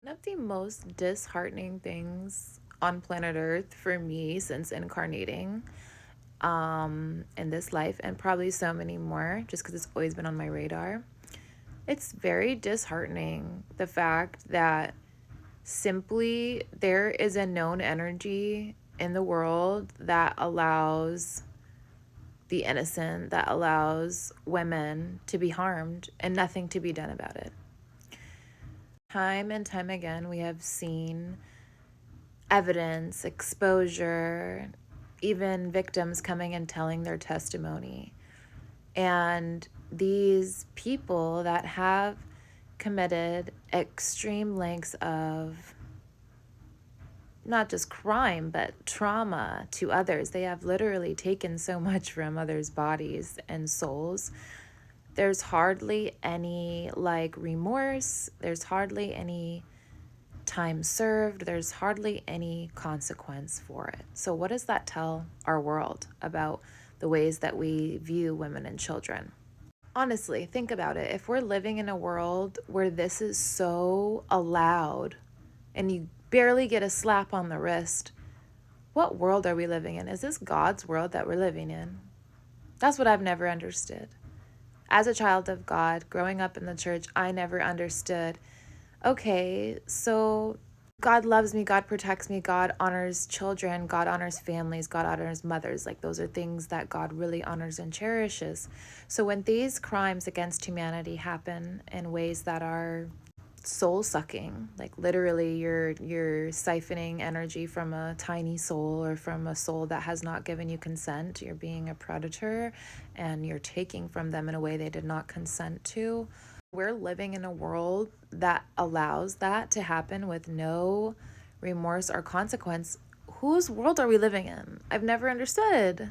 One of the most disheartening things on planet Earth for me since incarnating in this life, and probably so many more, just because it's always been on my radar, it's very disheartening the fact that simply there is a known energy in the world that allows the innocent, that allows women to be harmed and nothing to be done about it. Time and time again, we have seen evidence, exposure, even victims coming and telling their testimony. And these people that have committed extreme lengths of not just crime, but trauma to others, they have literally taken so much from others' bodies and souls. There's hardly any remorse, there's hardly any time served, there's hardly any consequence for it. So, what does that tell our world about the ways that we view women and children? Honestly, think about it. If we're living in a world where this is so allowed and you barely get a slap on the wrist, what world are we living in? Is this God's world that we're living in? That's what I've never understood. As a child of God, growing up in the church, I never understood, okay, so God loves me, God protects me, God honors children, God honors families, God honors mothers. Like, those are things that God really honors and cherishes. So when these crimes against humanity happen in ways that are soul sucking, like literally you're siphoning energy from a tiny soul or from a soul that has not given you consent, you're being a predator and you're taking from them in a way they did not consent to. We're living in a world that allows that to happen with no remorse or consequence. Whose world are we living in? I've never understood.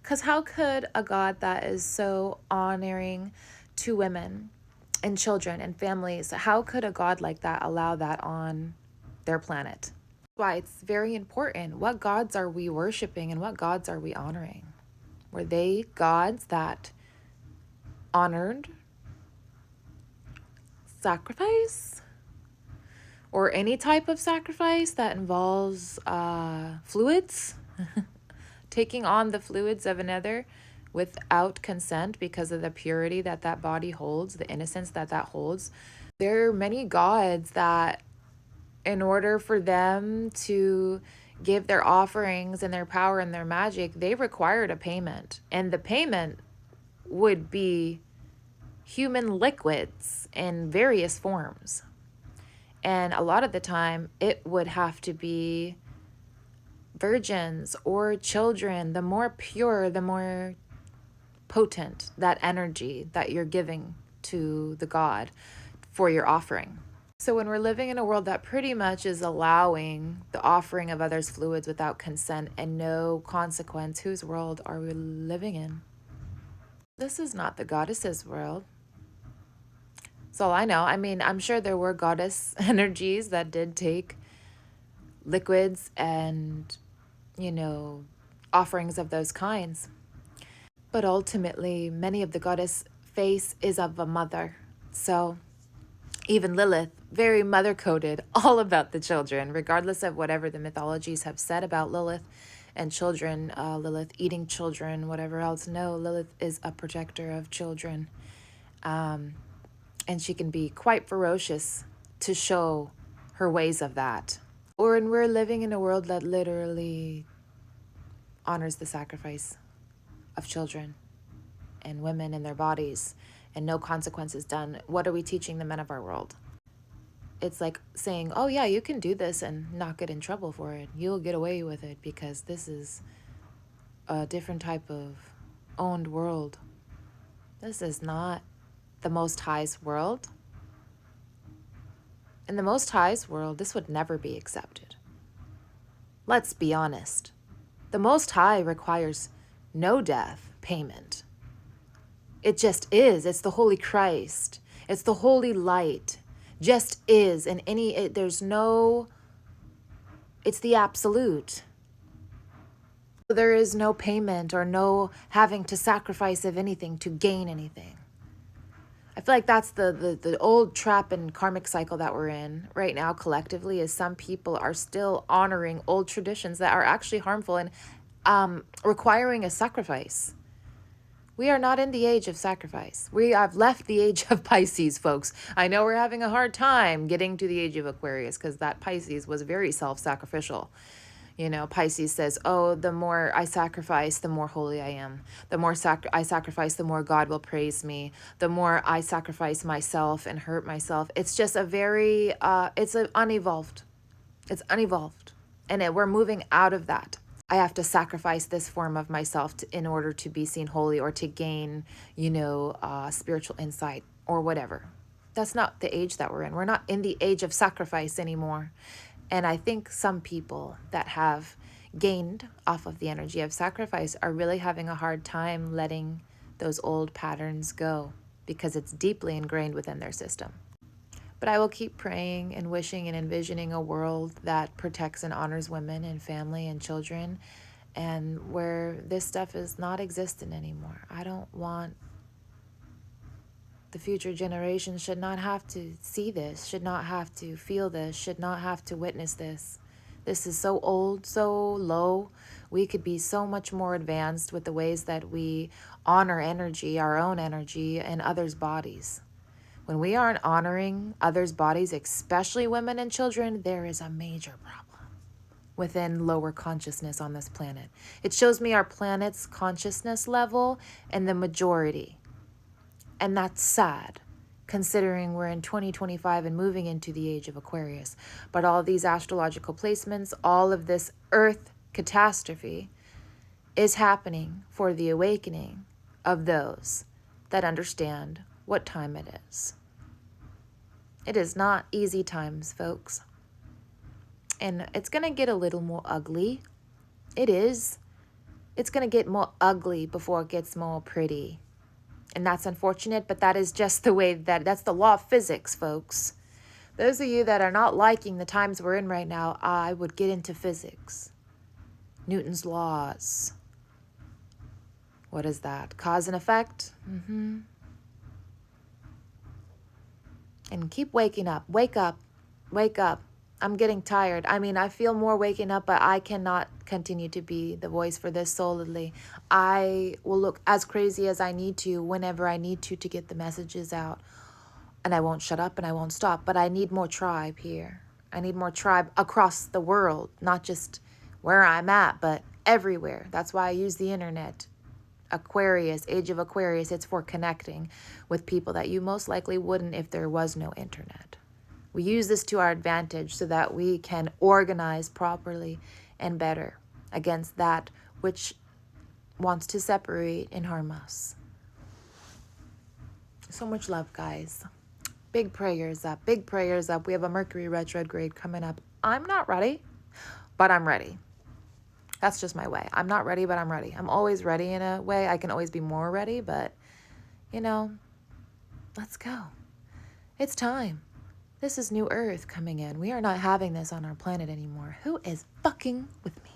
Because how could a God that is so honoring to women and children and families, how could a God like that allow that on their planet? That's why it's very important. What gods are we worshiping and what gods are we honoring? Were they gods that honored sacrifice or any type of sacrifice that involves fluids, taking on the fluids of another without consent because of the purity that that body holds, the innocence that that holds? There are many gods that, in order for them to give their offerings and their power and their magic, they required a payment. And the payment would be human liquids in various forms. And a lot of the time, it would have to be virgins or children. The more pure, the more potent that energy that you're giving to the God for your offering. So when we're living in a world that pretty much is allowing the offering of others' fluids without consent and no consequence, whose world are we living in? This is not the goddess's world. That's all I know. I mean, I'm sure there were goddess energies that did take liquids and, offerings of those kinds. But ultimately, many of the goddess face is of a mother. So even Lilith, very mother coded, all about the children, regardless of whatever the mythologies have said about Lilith and children, Lilith eating children, whatever else. No, Lilith is a protector of children. And she can be quite ferocious to show her ways of that. Or when we're living in a world that literally honors the sacrifice of children and women and their bodies and no consequences done, what are we teaching the men of our world? It's like saying, oh yeah, you can do this and not get in trouble for it. You'll get away with it because this is a different type of owned world. This is not the Most High's world. In the Most High's world, this would never be accepted. Let's be honest. The Most High requires no death payment. It just is. It's the Holy Christ. It's the Holy Light. Just is. And there's no, it's the absolute. There is no payment or no having to sacrifice of anything to gain anything. I feel like that's the old trap and karmic cycle that we're in right now collectively, is some people are still honoring old traditions that are actually harmful and requiring a sacrifice. We are not in the age of sacrifice. We have left the age of Pisces, folks. I know we're having a hard time getting to the age of Aquarius because that Pisces was very self-sacrificial. You know, Pisces says, oh, the more I sacrifice, the more holy I am. The more I sacrifice, the more God will praise me. The more I sacrifice myself and hurt myself. It's just a very, it's unevolved. It's unevolved. And we're moving out of that. I have to sacrifice this form of myself in order to be seen holy or to gain, spiritual insight or whatever. That's not the age that we're in. We're not in the age of sacrifice anymore. And I think some people that have gained off of the energy of sacrifice are really having a hard time letting those old patterns go because it's deeply ingrained within their system. But I will keep praying and wishing and envisioning a world that protects and honors women and family and children, and where this stuff is not existent anymore. I don't want the future generations should not have to see this, should not have to feel this, should not have to witness this. This is so old, so low. We could be so much more advanced with the ways that we honor energy, our own energy, and others' bodies. When we aren't honoring others' bodies, especially women and children, there is a major problem within lower consciousness on this planet. It shows me our planet's consciousness level and the majority. And that's sad, considering we're in 2025 and moving into the age of Aquarius. But all these astrological placements, all of this earth catastrophe is happening for the awakening of those that understand what time it is. It is not easy times, folks. And it's going to get a little more ugly. It is. It's going to get more ugly before it gets more pretty. And that's unfortunate, but that is just the way that's the law of physics, folks. Those of you that are not liking the times we're in right now, I would get into physics. Newton's laws. What is that? Cause and effect? And keep waking up. Wake up. Wake up. I'm getting tired. I mean, I feel more waking up, but I cannot continue to be the voice for this solidly. I will look as crazy as I need to whenever I need to get the messages out. And I won't shut up and I won't stop. But I need more tribe here. I need more tribe across the world, not just where I'm at, but everywhere. That's why I use the internet. Aquarius, age of Aquarius, it's for connecting with people that you most likely wouldn't if there was no internet. We use this to our advantage so that we can organize properly and better against that which wants to separate and harm us. So much love, guys. Big prayers up. Big prayers up. We have a Mercury retrograde coming up. I'm not ready, but I'm ready. That's just my way. I'm not ready, but I'm ready. I'm always ready in a way. I can always be more ready, but, let's go. It's time. This is New Earth coming in. We are not having this on our planet anymore. Who is fucking with me?